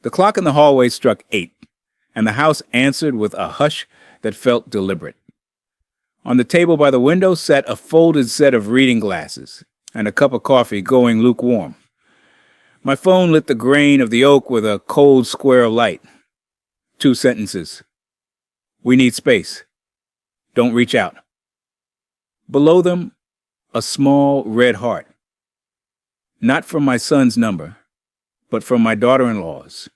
The clock in the hallway struck 8, and the house answered with a hush that felt deliberate. On the table by the window sat a folded set of reading glasses and a cup of coffee going lukewarm. My phone lit the grain of the oak with a cold square of light. 2 sentences. We need space. Don't reach out. Below them, a small red heart. Not from my son's number, but from my daughter-in-law's,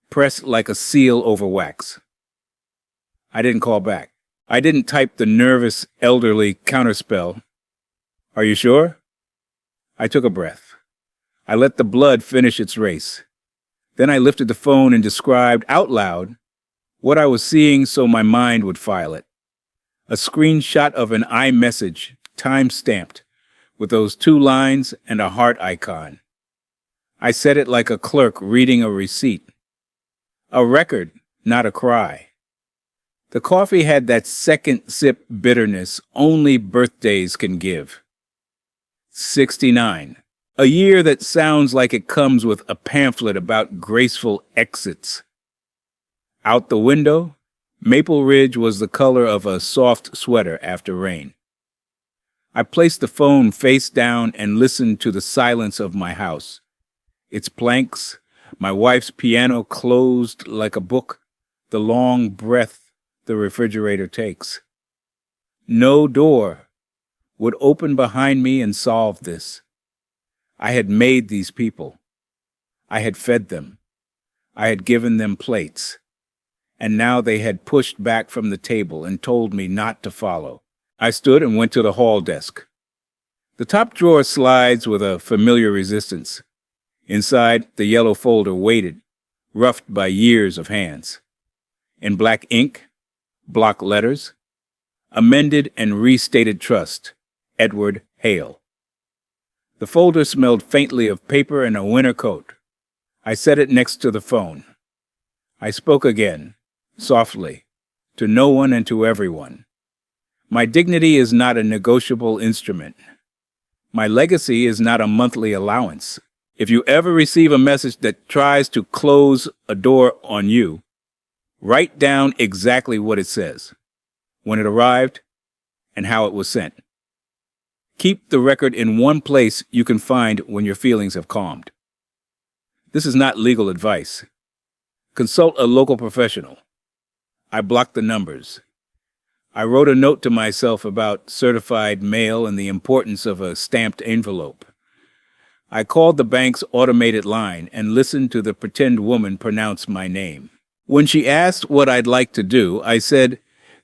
pressed like a seal over wax. I didn't call back. I didn't type the nervous, elderly counterspell. Are you sure? I took a breath. I let the blood finish its race. Then I lifted the phone and described out loud what I was seeing so my mind would file it. A screenshot of an iMessage, time-stamped, with those 2 lines and a heart icon. I said it like a clerk reading a receipt. A record, not a cry. The coffee had that second sip bitterness only birthdays can give. 69. A year that sounds like it comes with a pamphlet about graceful exits. Out the window, Maple Ridge was the color of a soft sweater after rain. I placed the phone face down and listened to the silence of my house. Its planks, my wife's piano closed like a book, the long breath the refrigerator takes. No door would open behind me and solve this. I had made these people. I had fed them. I had given them plates. And now they had pushed back from the table and told me not to follow. I stood and went to the hall desk. The top drawer slides with a familiar resistance. Inside, the yellow folder waited, roughed by years of hands. In black ink, block letters, amended and restated trust, Edward Hale. The folder smelled faintly of paper and a winter coat. I set it next to the phone. I spoke again, softly, to no one and to everyone. My dignity is not a negotiable instrument. My legacy is not a monthly allowance. If you ever receive a message that tries to close a door on you, write down exactly what it says, when it arrived, and how it was sent. Keep the record in one place you can find when your feelings have calmed. This is not legal advice. Consult a local professional. I blocked the numbers. I wrote a note to myself about certified mail and the importance of a stamped envelope. I called the bank's automated line and listened to the pretend woman pronounce my name. When she asked what I'd like to do, I said,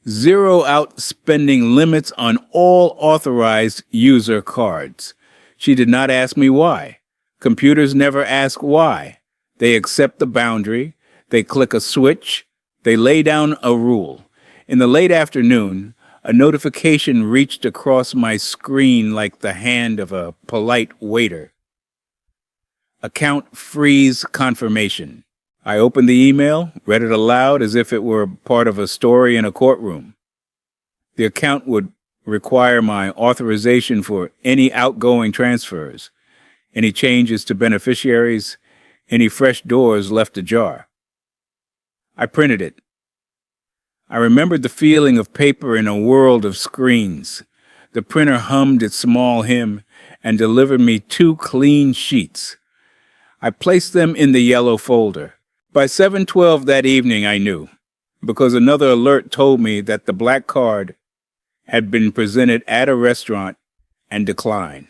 zero out spending limits on all authorized user cards. She did not ask me why. Computers never ask why. They accept the boundary. They click a switch. They lay down a rule. In the late afternoon, a notification reached across my screen like the hand of a polite waiter. Account freeze confirmation. I opened the email, read it aloud as if it were part of a story in a courtroom. The account would require my authorization for any outgoing transfers, any changes to beneficiaries, any fresh doors left ajar. I printed it. I remembered the feeling of paper in a world of screens. The printer hummed its small hymn and delivered me 2 clean sheets. I placed them in the yellow folder. By 7:12 that evening I knew, because another alert told me that the black card had been presented at a restaurant and declined.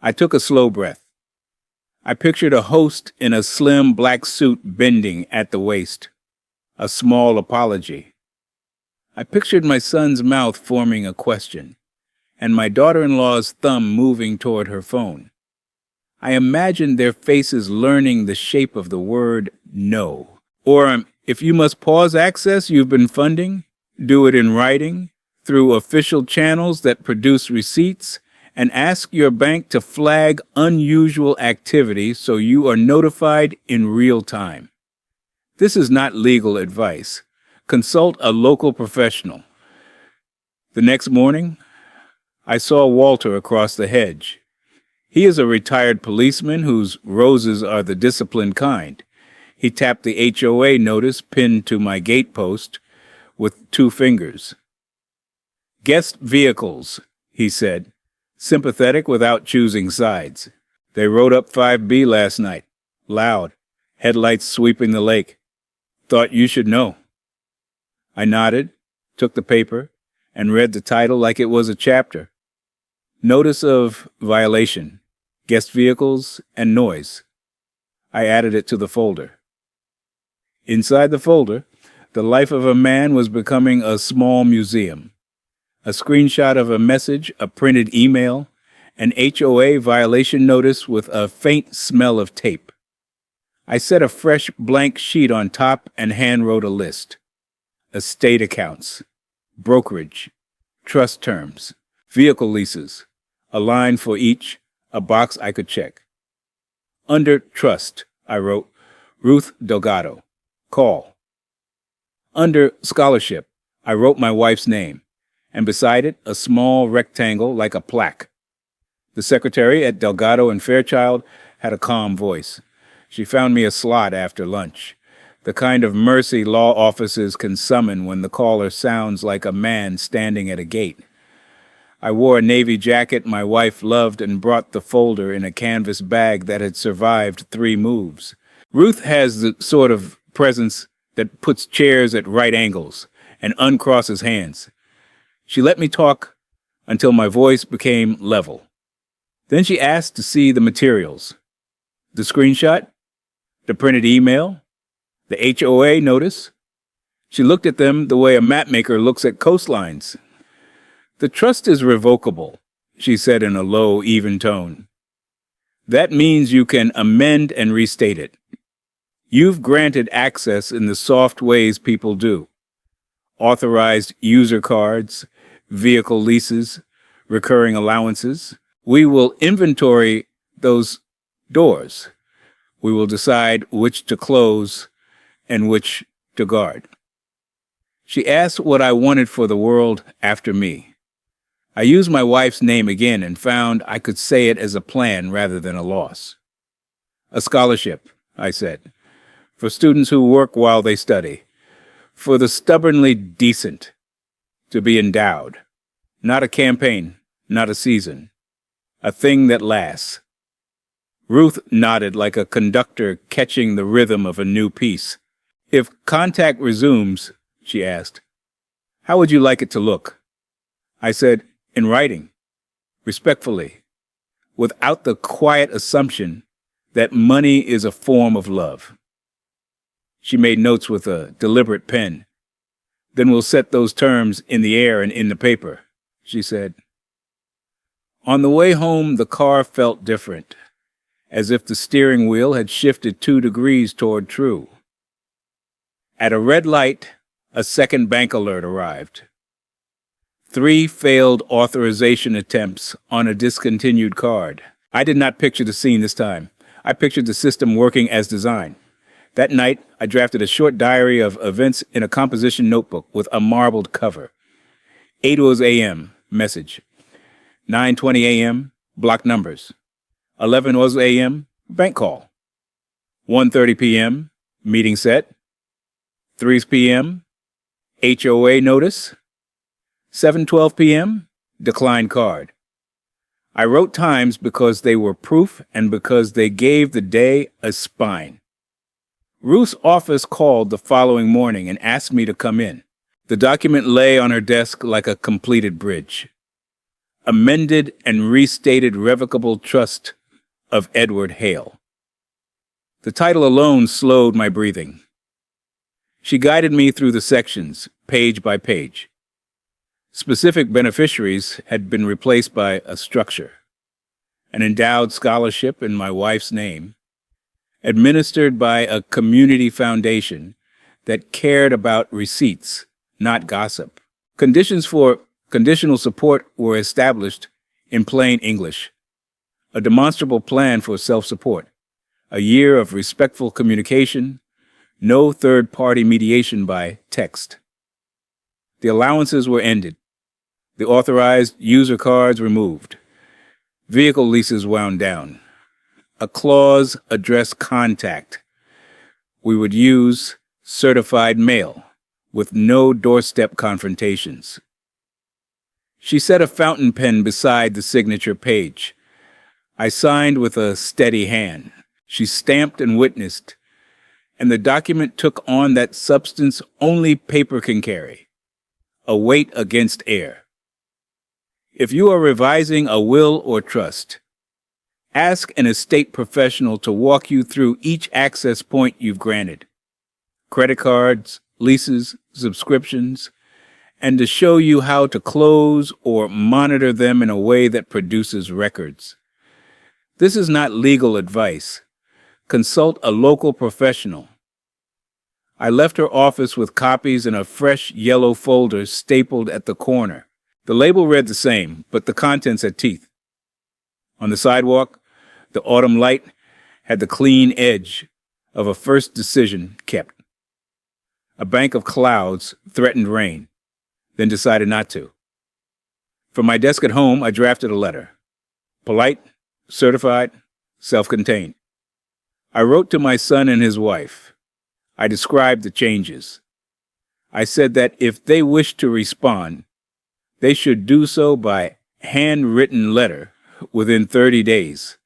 I took a slow breath. I pictured a host in a slim black suit bending at the waist, a small apology. I pictured my son's mouth forming a question, and my daughter-in-law's thumb moving toward her phone. I imagined their faces learning the shape of the word no. Or, if you must pause access you've been funding, do it in writing, through official channels that produce receipts, and ask your bank to flag unusual activity so you are notified in real time. This is not legal advice. Consult a local professional. The next morning, I saw Walter across the hedge. He is a retired policeman whose roses are the disciplined kind. He tapped the HOA notice pinned to my gate post with 2 fingers. Guest vehicles, he said, sympathetic without choosing sides. They rode up 5B last night, loud, headlights sweeping the lake. Thought you should know. I nodded, took the paper, and read the title like it was a chapter. Notice of violation, guest vehicles, and noise. I added it to the folder. Inside the folder, the life of a man was becoming a small museum. A screenshot of a message, a printed email, an HOA violation notice with a faint smell of tape. I set a fresh blank sheet on top and handwrote a list. Estate accounts, brokerage, trust terms, vehicle leases, a line for each, a box I could check. Under trust, I wrote, Ruth Delgado. Call. Under scholarship, I wrote my wife's name, and beside it, a small rectangle like a plaque. The secretary at Delgado and Fairchild had a calm voice. She found me a slot after lunch, the kind of mercy law offices can summon when the caller sounds like a man standing at a gate. I wore a navy jacket my wife loved and brought the folder in a canvas bag that had survived 3 moves. Ruth has the sort of presence that puts chairs at right angles and uncrosses hands. She let me talk until my voice became level. Then she asked to see the materials. The screenshot, the printed email, the HOA notice. She looked at them the way a mapmaker looks at coastlines. The trust is revocable, she said in a low, even tone. That means you can amend and restate it. You've granted access in the soft ways people do. Authorized user cards, vehicle leases, recurring allowances. We will inventory those doors. We will decide which to close and which to guard. She asked what I wanted for the world after me. I used my wife's name again and found I could say it as a plan rather than a loss. A scholarship, I said, for students who work while they study, for the stubbornly decent to be endowed, not a campaign, not a season, a thing that lasts. Ruth nodded like a conductor catching the rhythm of a new piece. If contact resumes, she asked, how would you like it to look? I said, in writing, respectfully, without the quiet assumption that money is a form of love. She made notes with a deliberate pen. Then we'll set those terms in the air and in the paper, she said. On the way home, the car felt different, as if the steering wheel had shifted 2 degrees toward true. At a red light, a second bank alert arrived. 3 failed authorization attempts on a discontinued card. I did not picture the scene this time. I pictured the system working as designed. That night, I drafted a short diary of events in a composition notebook with a marbled cover. 8 a.m., message. 9:20 a.m., block numbers. 11 a.m., bank call. 1:30 p.m., meeting set. 3 p.m., HOA notice. 7:12 p.m., declined card. I wrote times because they were proof and because they gave the day a spine. Ruth's office called the following morning and asked me to come in. The document lay on her desk like a completed bridge. Amended and restated revocable trust of Edward Hale. The title alone slowed my breathing. She guided me through the sections, page by page. Specific beneficiaries had been replaced by a structure. An endowed scholarship in my wife's name, administered by a community foundation that cared about receipts, not gossip. Conditions for conditional support were established in plain English. A demonstrable plan for self-support. A year of respectful communication. No third-party mediation by text. The allowances were ended. The authorized user cards removed. Vehicle leases wound down. A clause addressed contact. We would use certified mail with no doorstep confrontations. She set a fountain pen beside the signature page. I signed with a steady hand. She stamped and witnessed, and the document took on that substance only paper can carry, a weight against air. If you are revising a will or trust, ask an estate professional to walk you through each access point you've granted, credit cards, leases, subscriptions, and to show you how to close or monitor them in a way that produces records. This is not legal advice. Consult a local professional. I left her office with copies in a fresh yellow folder stapled at the corner. The label read the same, but the contents had teeth. On the sidewalk, the autumn light had the clean edge of a first decision kept. A bank of clouds threatened rain, then decided not to. From my desk at home, I drafted a letter. Polite, certified, self-contained. I wrote to my son and his wife. I described the changes. I said that if they wished to respond, they should do so by handwritten letter within 30 days.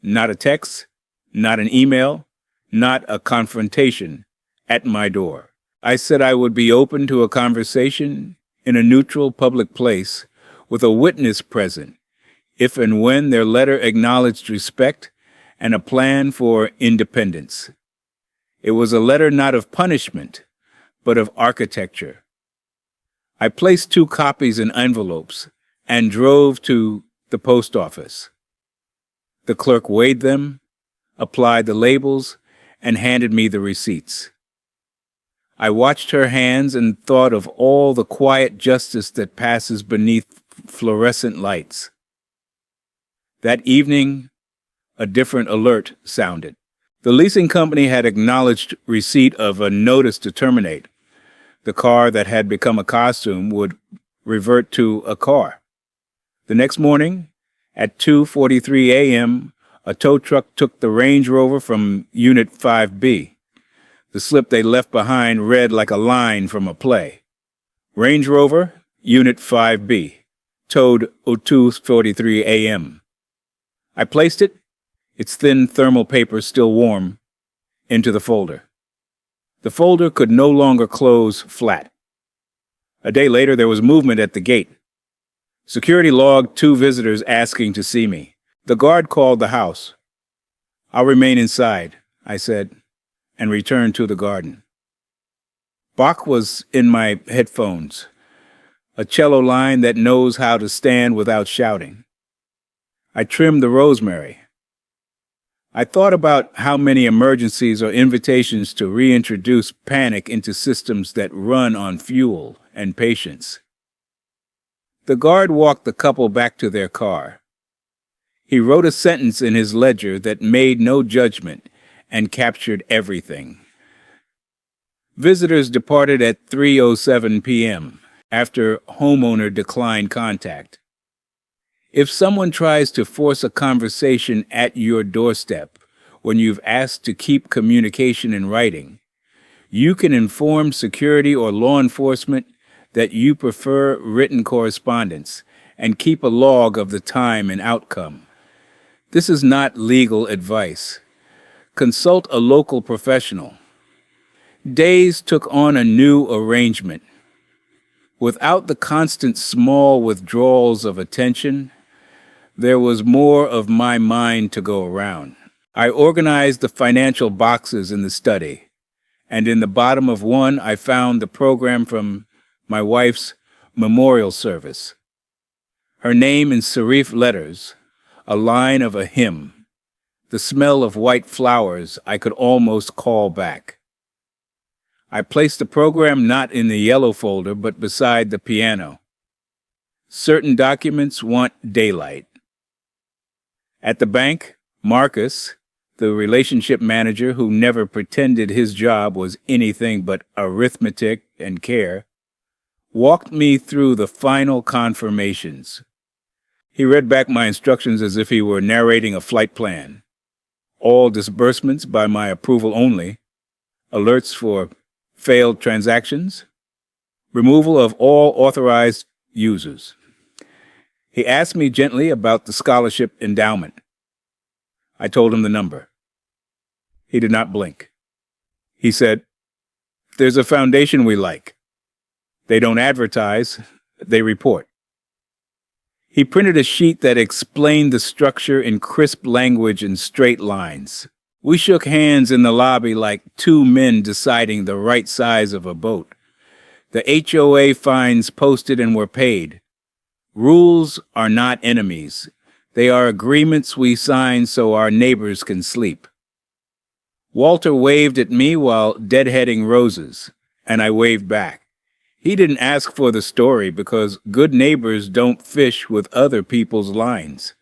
Not a text, not an email, not a confrontation at my door. I said I would be open to a conversation in a neutral public place with a witness present, if and when their letter acknowledged respect and a plan for independence. It was a letter not of punishment, but of architecture. I placed 2 copies in envelopes and drove to the post office. The clerk weighed them, applied the labels, and handed me the receipts. I watched her hands and thought of all the quiet justice that passes beneath fluorescent lights. That evening, a different alert sounded. The leasing company had acknowledged receipt of a notice to terminate. The car that had become a costume would revert to a car. The next morning, at 2:43 a.m., a tow truck took the Range Rover from Unit 5B. The slip they left behind read like a line from a play. Range Rover, Unit 5B, towed 2:43 a.m. I placed it, its thin thermal paper still warm, into the folder. The folder could no longer close flat. A day later, there was movement at the gate. Security logged 2 visitors asking to see me. The guard called the house. "I'll remain inside," I said, and returned to the garden. Bach was in my headphones, a cello line that knows how to stand without shouting. I trimmed the rosemary. I thought about how many emergencies or invitations to reintroduce panic into systems that run on fuel and patience. The guard walked the couple back to their car. He wrote a sentence in his ledger that made no judgment and captured everything. Visitors departed at 3:07 p.m. after homeowner declined contact. If someone tries to force a conversation at your doorstep when you've asked to keep communication in writing, you can inform security or law enforcement that you prefer written correspondence and keep a log of the time and outcome. This is not legal advice. Consult a local professional. Days took on a new arrangement. Without the constant small withdrawals of attention, there was more of my mind to go around. I organized the financial boxes in the study, and in the bottom of one I found the program from my wife's memorial service. Her name in serif letters, a line of a hymn, the smell of white flowers I could almost call back. I placed the program not in the yellow folder, but beside the piano. Certain documents want daylight. At the bank, Marcus, the relationship manager who never pretended his job was anything but arithmetic and care, walked me through the final confirmations. He read back my instructions as if he were narrating a flight plan. All disbursements by my approval only. alerts for failed transactions, removal of all authorized users. He asked me gently about the scholarship endowment. I told him the number. He did not blink. He said, "There's a foundation we like. They don't advertise, they report." He printed a sheet that explained the structure in crisp language and straight lines. We shook hands in the lobby like two men deciding the right size of a boat. The HOA fines posted and were paid. Rules are not enemies. They are agreements we sign so our neighbors can sleep. Walter waved at me while deadheading roses, and I waved back. He didn't ask for the story because good neighbors don't fish with other people's lines.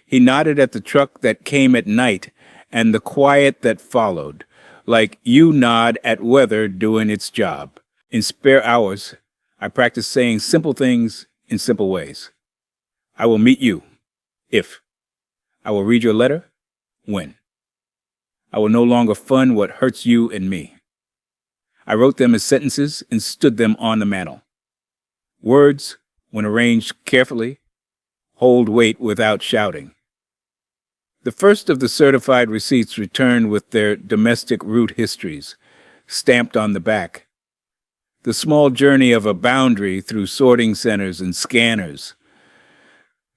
He nodded at the truck that came at night and the quiet that followed, like you nod at weather doing its job. In spare hours, I practice saying simple things in simple ways. I will meet you, if. I will read your letter, when. I will no longer fund what hurts you and me. I wrote them as sentences and stood them on the mantel. Words, when arranged carefully, hold weight without shouting. The first of the certified receipts returned with their domestic route histories, stamped on the back. The small journey of a boundary through sorting centers and scanners.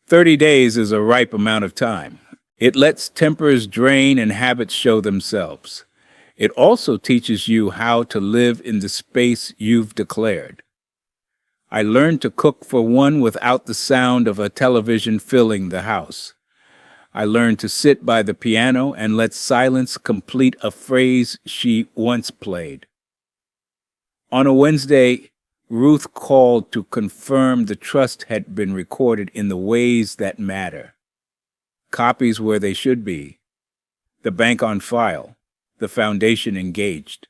30 days is a ripe amount of time. It lets tempers drain and habits show themselves. It also teaches you how to live in the space you've declared. I learned to cook for one without the sound of a television filling the house. I learned to sit by the piano and let silence complete a phrase she once played. On a Wednesday, Ruth called to confirm the trust had been recorded in the ways that matter. Copies where they should be. The bank on file. The foundation engaged.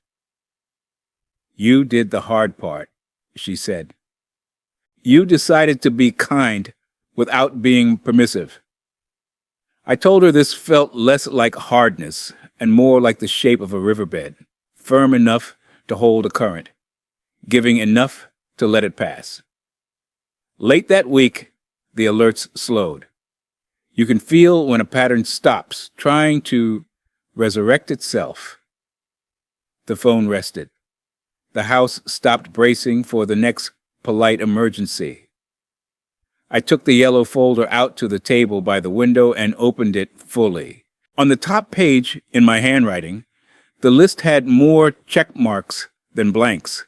You did the hard part, she said. You decided to be kind without being permissive. I told her this felt less like hardness and more like the shape of a riverbed, firm enough to hold a current, giving enough to let it pass. Late that week, the alerts slowed. You can feel when a pattern stops, trying to resurrect itself. The phone rested. The house stopped bracing for the next polite emergency. I took the yellow folder out to the table by the window and opened it fully. On the top page, in my handwriting, the list had more check marks than blanks.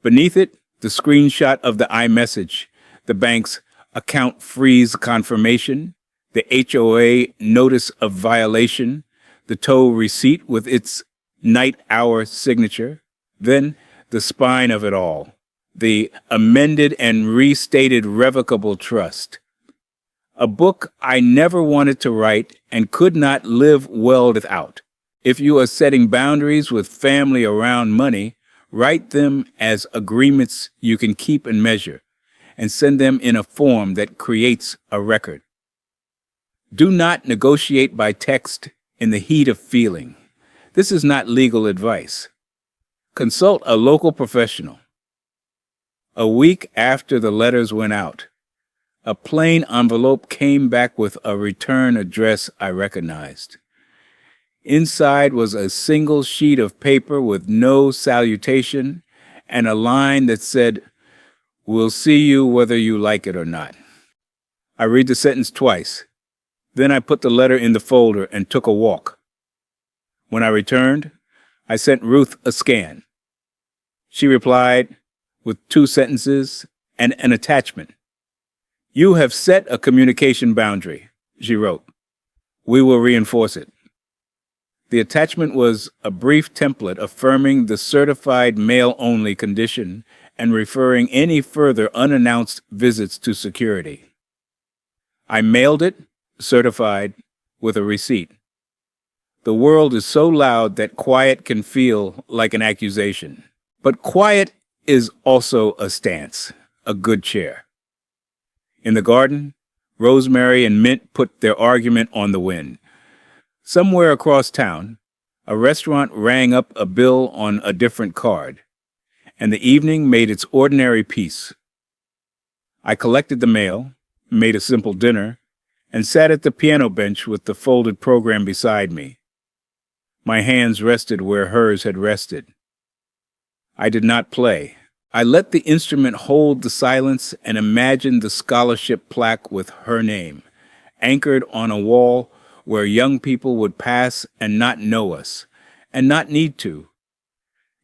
Beneath it, the screenshot of the iMessage, the bank's account freeze confirmation, the HOA notice of violation, the tow receipt with its night-hour signature, then the spine of it all, the amended and restated revocable trust. A book I never wanted to write and could not live well without. If you are setting boundaries with family around money, write them as agreements you can keep and measure, and send them in a form that creates a record. Do not negotiate by text in the heat of feeling. This is not legal advice. Consult a local professional. A week after the letters went out, a plain envelope came back with a return address I recognized. Inside was a single sheet of paper with no salutation and a line that said, "We'll see you whether you like it or not." I read the sentence twice. Then I put the letter in the folder and took a walk. When I returned, I sent Ruth a scan. She replied with 2 sentences and an attachment. "You have set a communication boundary," she wrote. "We will reinforce it." The attachment was a brief template affirming the certified mail-only condition and referring any further unannounced visits to security. I mailed it, certified, with a receipt. The world is so loud that quiet can feel like an accusation. But quiet is also a stance, a good chair. In the garden, Rosemary and Mint put their argument on the wind. Somewhere across town, A restaurant rang up a bill on a different card, and the evening made its ordinary peace. I collected the mail, made a simple dinner, and sat at the piano bench with the folded program beside me. My hands rested where hers had rested. I did not play. I let the instrument hold the silence and imagined the scholarship plaque with her name, anchored on a wall where young people would pass and not know us, and not need to.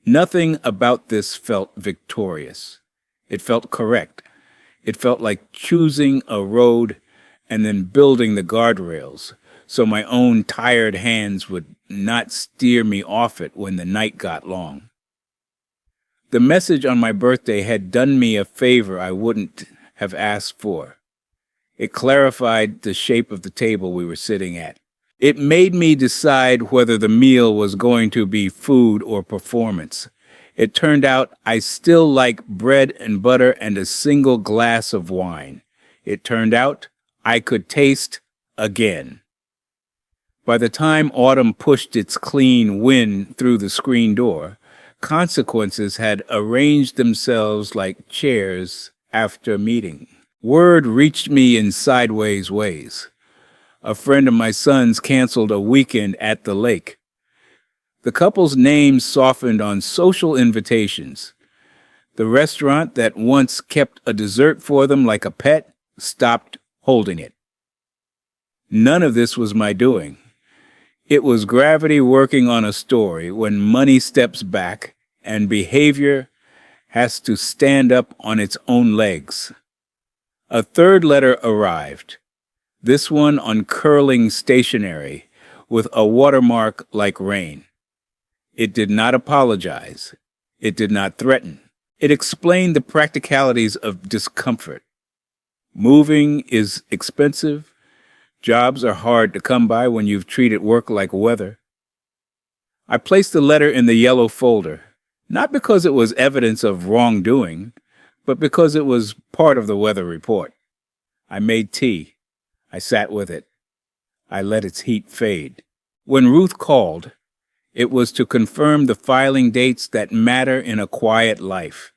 Nothing about this felt victorious. It felt correct. It felt like choosing a road and then building the guardrails so my own tired hands would not steer me off it when the night got long. The message on my birthday had done me a favor I wouldn't have asked for. It clarified the shape of the table we were sitting at. It made me decide whether the meal was going to be food or performance. It turned out I still like bread and butter and a single glass of wine. It turned out I could taste again. By the time autumn pushed its clean wind through the screen door, consequences had arranged themselves like chairs after a meeting. Word reached me in sideways ways. A friend of my son's canceled a weekend at the lake. The couple's names softened on social invitations. The restaurant that once kept a dessert for them like a pet stopped holding it. None of this was my doing. It was gravity working on a story when money steps back and behavior has to stand up on its own legs. A third letter arrived, this one on curling stationery with a watermark like rain. It did not apologize. It did not threaten. It explained the practicalities of discomfort. Moving is expensive. Jobs are hard to come by when you've treated work like weather. I placed the letter in the yellow folder, not because it was evidence of wrongdoing, but because it was part of the weather report. I made tea. I sat with it. I let its heat fade. When Ruth called, it was to confirm the filing dates that matter in a quiet life.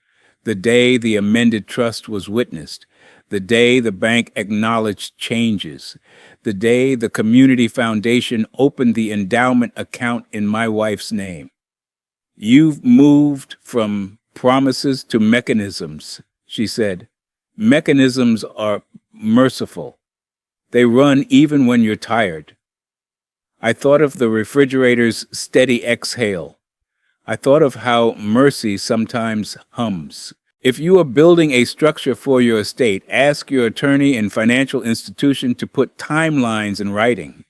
The day the amended trust was witnessed. The day the bank acknowledged changes. The day the community foundation opened the endowment account in my wife's name. You've moved from promises to mechanisms, she said. Mechanisms are merciful. They run even when you're tired. I thought of the refrigerator's steady exhale. I thought of how mercy sometimes hums. If you are building a structure for your estate, ask your attorney and financial institution to put timelines in writing.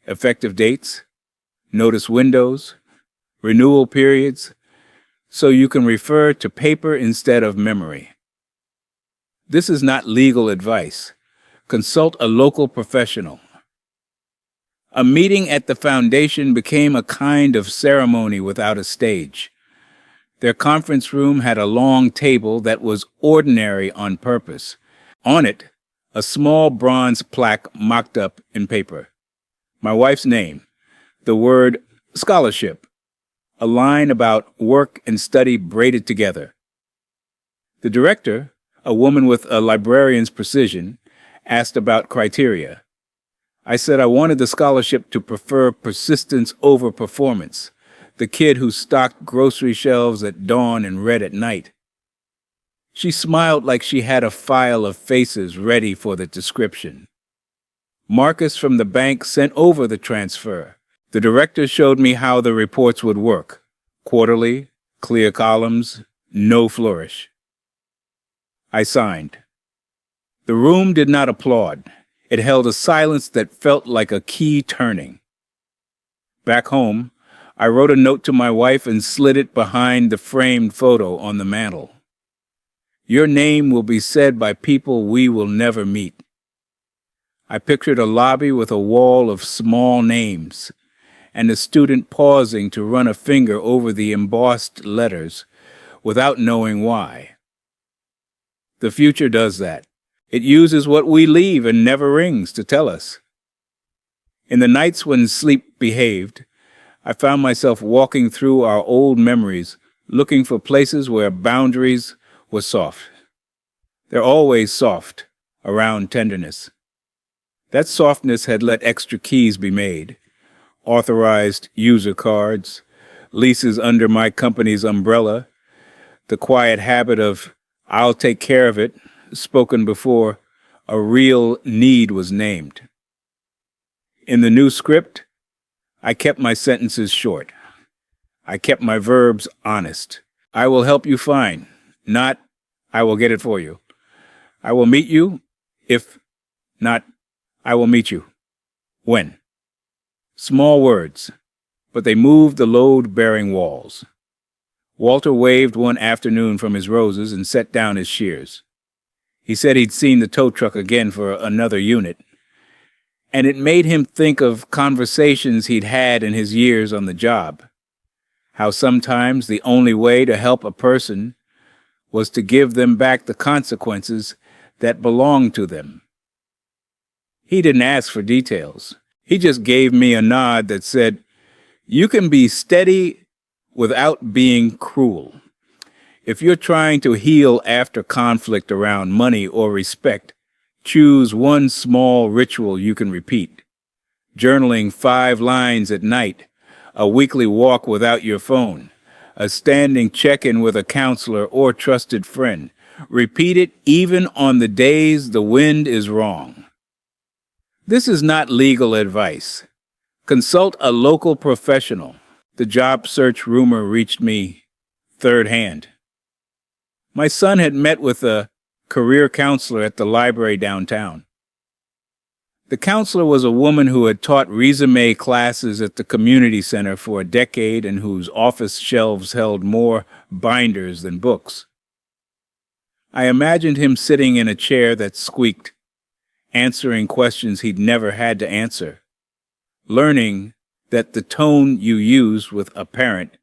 Effective dates, notice windows, renewal periods, so you can refer to paper instead of memory. This is not legal advice. Consult a local professional. A meeting at the foundation became a kind of ceremony without a stage. Their conference room had a long table that was ordinary on purpose. On it, a small bronze plaque mocked up in paper. My wife's name, the word scholarship, a line about work and study braided together. The director, a woman with a librarian's precision, asked about criteria. I said I wanted the scholarship to prefer persistence over performance, the kid who stocked grocery shelves at dawn and read at night. She smiled like she had a file of faces ready for the description. Marcus from the bank sent over the transfer. The director showed me how the reports would work. Quarterly, clear columns, no flourish. I signed. The room did not applaud. It held a silence that felt like a key turning. Back home, I wrote a note to my wife and slid it behind the framed photo on the mantel. Your name will be said by people we will never meet. I pictured a lobby with a wall of small names, and a student pausing to run a finger over the embossed letters without knowing why. The future does that. It uses what we leave and never rings to tell us. In the nights when sleep behaved, I found myself walking through our old memories, looking for places where boundaries were soft. They're always soft, around tenderness. That softness had let extra keys be made, authorized user cards, leases under my company's umbrella, the quiet habit of "I'll take care of it," spoken before a real need was named. In the new script, I kept my sentences short. I kept my verbs honest. I will help you find, not I will get it for you. I will meet you, if not I will meet you. When? Small words, but they moved the load-bearing walls. Walter waved one afternoon from his roses and set down his shears. He said he'd seen the tow truck again for another unit, and it made him think of conversations he'd had in his years on the job. How sometimes the only way to help a person was to give them back the consequences that belonged to them. He didn't ask for details. He just gave me a nod that said, "You can be steady without being cruel. If you're trying to heal after conflict around money or respect, choose one small ritual you can repeat. Journaling 5 lines at night, a weekly walk without your phone, a standing check-in with a counselor or trusted friend. Repeat it even on the days the wind is wrong." This is not legal advice. Consult a local professional. The job search rumor reached me third hand. My son had met with a career counselor at the library downtown. The counselor was a woman who had taught resume classes at the community center for a decade and whose office shelves held more binders than books. I imagined him sitting in a chair that squeaked, answering questions he'd never had to answer, learning that the tone you use with a parent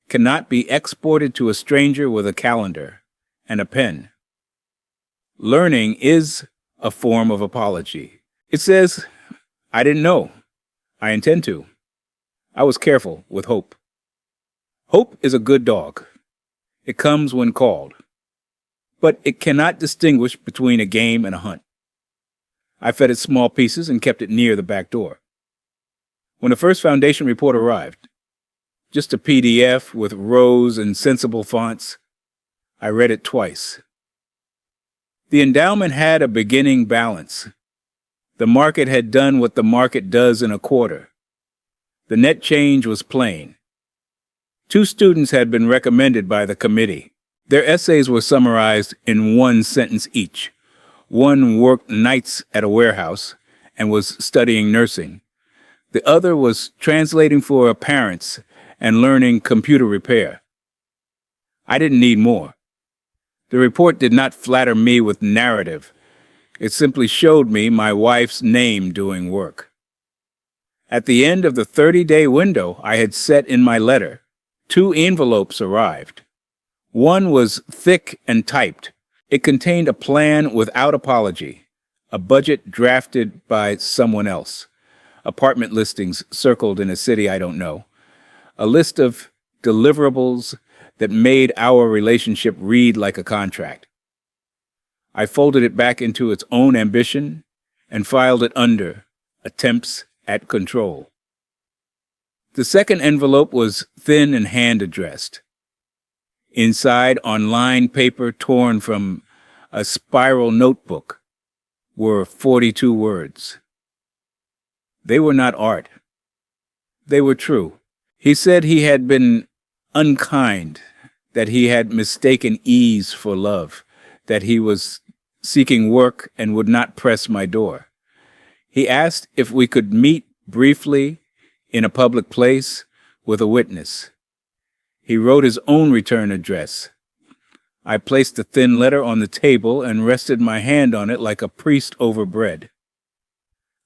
cannot be exported to a stranger with a calendar and a pen. Learning is a form of apology. It says, "I didn't know. I intend to. I was careful with hope." Hope is a good dog. It comes when called, but it cannot distinguish between a game and a hunt. I fed it small pieces and kept it near the back door. When the first foundation report arrived, just a PDF with rows and sensible fonts, I read it twice. The endowment had a beginning balance. The market had done what the market does in a quarter. The net change was plain. 2 students had been recommended by the committee. Their essays were summarized in 1 sentence each. One worked nights at a warehouse and was studying nursing. The other was translating for parents and learning computer repair. I didn't need more. The report did not flatter me with narrative. It simply showed me my wife's name doing work. At the end of the 30-day window I had set in my letter, 2 envelopes arrived. One was thick and typed. It contained a plan without apology, a budget drafted by someone else, apartment listings circled in a city I don't know, a list of deliverables that made our relationship read like a contract. I folded it back into its own ambition and filed it under attempts at control. The second envelope was thin and hand-addressed. Inside, on lined paper torn from a spiral notebook, were 42 words. They were not art. They were true. He said he had been unkind, that he had mistaken ease for love, that he was seeking work and would not press my door. He asked if we could meet briefly in a public place with a witness. He wrote his own return address. I placed the thin letter on the table and rested my hand on it like a priest over bread.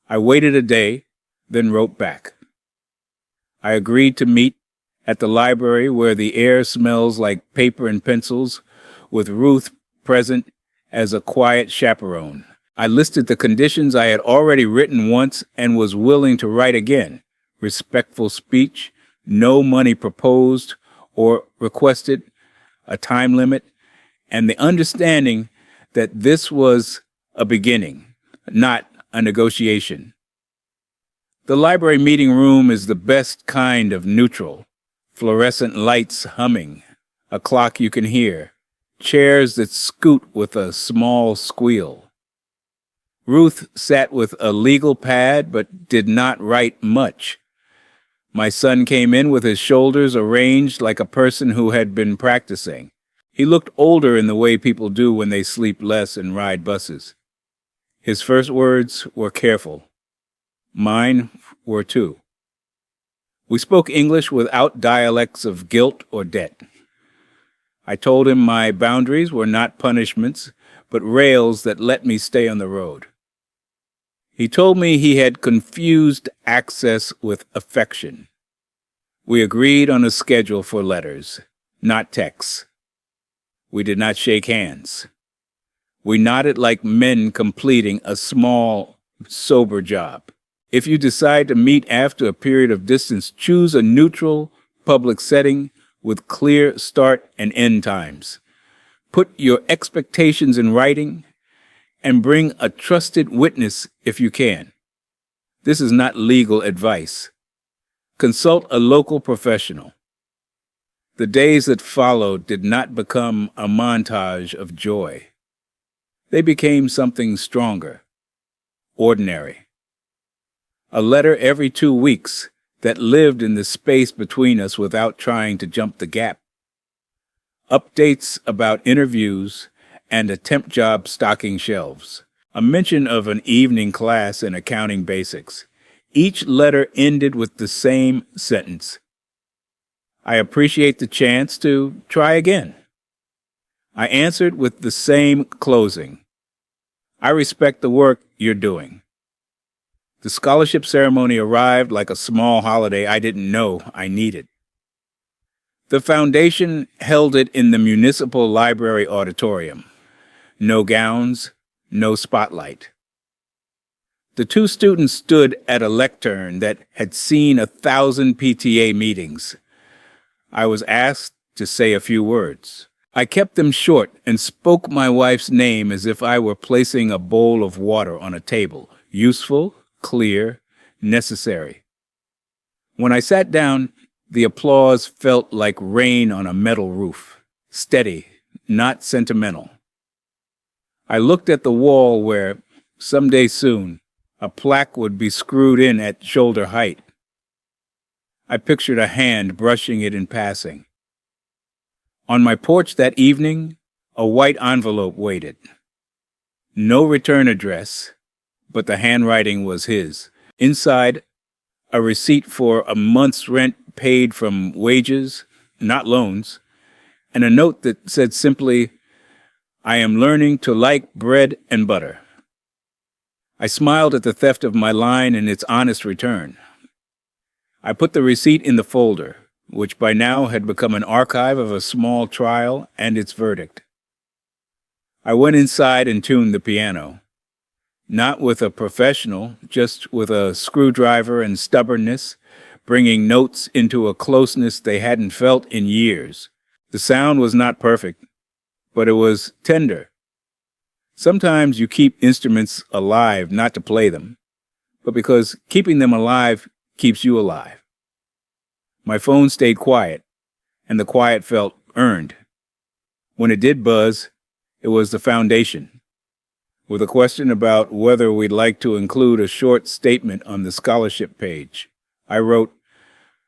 I waited a day, then wrote back. I agreed to meet at the library where the air smells like paper and pencils, with Ruth present as a quiet chaperone. I listed the conditions I had already written once and was willing to write again, respectful speech, no money proposed or requested, a time limit, and the understanding that this was a beginning, not a negotiation. The library meeting room is the best kind of neutral. Fluorescent lights humming, a clock you can hear, chairs that scoot with a small squeal. Ruth sat with a legal pad but did not write much. My son came in with his shoulders arranged like a person who had been practicing. He looked older in the way people do when they sleep less and ride buses. His first words were careful. Mine were too. We spoke English without dialects of guilt or debt. I told him my boundaries were not punishments, but rails that let me stay on the road. He told me he had confused access with affection. We agreed on a schedule for letters, not texts. We did not shake hands. We nodded like men completing a small, sober job. If you decide to meet after a period of distance, choose a neutral, public setting with clear start and end times. Put your expectations in writing and bring a trusted witness if you can. This is not legal advice. Consult a local professional. The days that followed did not become a montage of joy. They became something stronger, ordinary. A letter every 2 weeks that lived in the space between us without trying to jump the gap. Updates about interviews and a temp job stocking shelves. A mention of an evening class in accounting basics. Each letter ended with the same sentence. I appreciate the chance to try again. I answered with the same closing. I respect the work you're doing. The scholarship ceremony arrived like a small holiday I didn't know I needed. The foundation held it in the municipal library auditorium. No gowns, no spotlight. The 2 students stood at a lectern that had seen 1,000 PTA meetings. I was asked to say a few words. I kept them short and spoke my wife's name as if I were placing a bowl of water on a table. Useful, clear, necessary. When I sat down, the applause felt like rain on a metal roof. Steady, not sentimental. I looked at the wall where, someday soon, a plaque would be screwed in at shoulder height. I pictured a hand brushing it in passing. On my porch that evening, a white envelope waited. No return address, but the handwriting was his. Inside, a receipt for a month's rent paid from wages, not loans, and a note that said simply, I am learning to like bread and butter. I smiled at the theft of my line and its honest return. I put the receipt in the folder, which by now had become an archive of a small trial and its verdict. I went inside and tuned the piano. Not with a professional, just with a screwdriver and stubbornness, bringing notes into a closeness they hadn't felt in years. The sound was not perfect, but it was tender. Sometimes you keep instruments alive not to play them, but because keeping them alive keeps you alive. My phone stayed quiet, and the quiet felt earned. When it did buzz, it was the foundation. With a question about whether we'd like to include a short statement on the scholarship page, I wrote,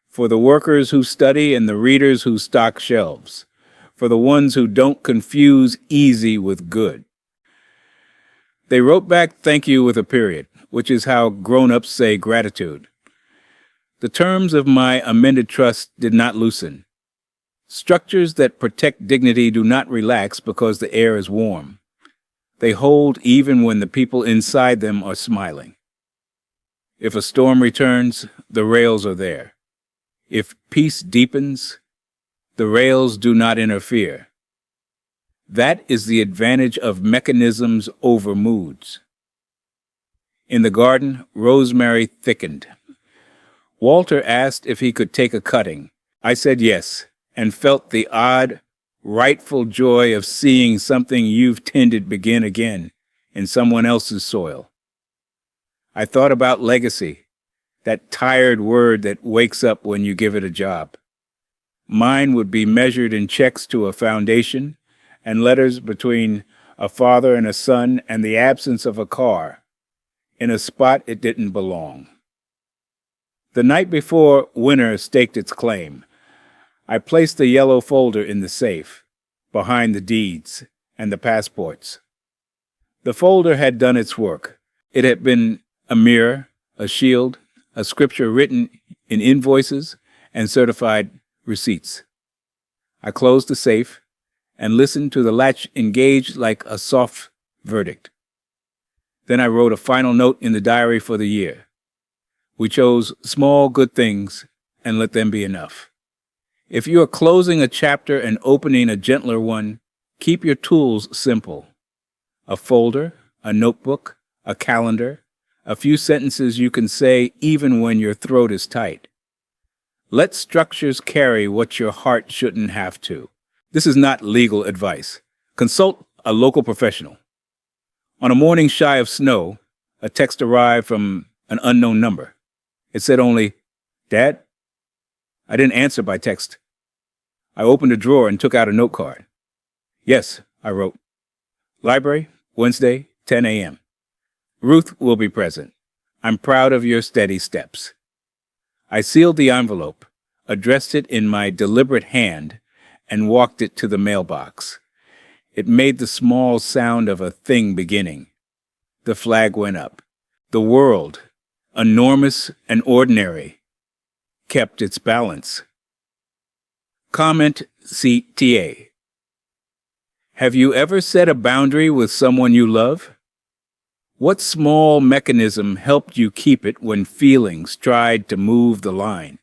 for the workers who study and the readers who stock shelves, for the ones who don't confuse easy with good. They wrote back thank you with a period, which is how grown-ups say gratitude. The terms of my amended trust did not loosen. Structures that protect dignity do not relax because the air is warm. They hold even when the people inside them are smiling. If a storm returns, the rails are there. If peace deepens, the rails do not interfere. That is the advantage of mechanisms over moods. In the garden, rosemary thickened. Walter asked if he could take a cutting. I said yes, and felt the odd, rightful joy of seeing something you've tended begin again in someone else's soil. I thought about legacy, that tired word that wakes up when you give it a job. Mine would be measured in checks to a foundation and letters between a father and a son and the absence of a car in a spot it didn't belong. The night before winter staked its claim, I placed the yellow folder in the safe, behind the deeds and the passports. The folder had done its work. It had been a mirror, a shield, a scripture written in invoices and certified receipts. I closed the safe and listened to the latch engage like a soft verdict. Then I wrote a final note in the diary for the year. We chose small good things and let them be enough. If you are closing a chapter and opening a gentler one, keep your tools simple. A folder, a notebook, a calendar, a few sentences you can say even when your throat is tight. Let structures carry what your heart shouldn't have to. This is not legal advice. Consult a local professional. On a morning shy of snow, a text arrived from an unknown number. It said only, "Dad?" I didn't answer by text. I opened a drawer and took out a note card. "Yes," I wrote. "Library, Wednesday, 10 a.m. Ruth will be present. I'm proud of your steady steps." I sealed the envelope, addressed it in my deliberate hand, and walked it to the mailbox. It made the small sound of a thing beginning. The flag went up. The world, enormous and ordinary, kept its balance. Comment CTA. Have you ever set a boundary with someone you love? What small mechanism helped you keep it when feelings tried to move the line?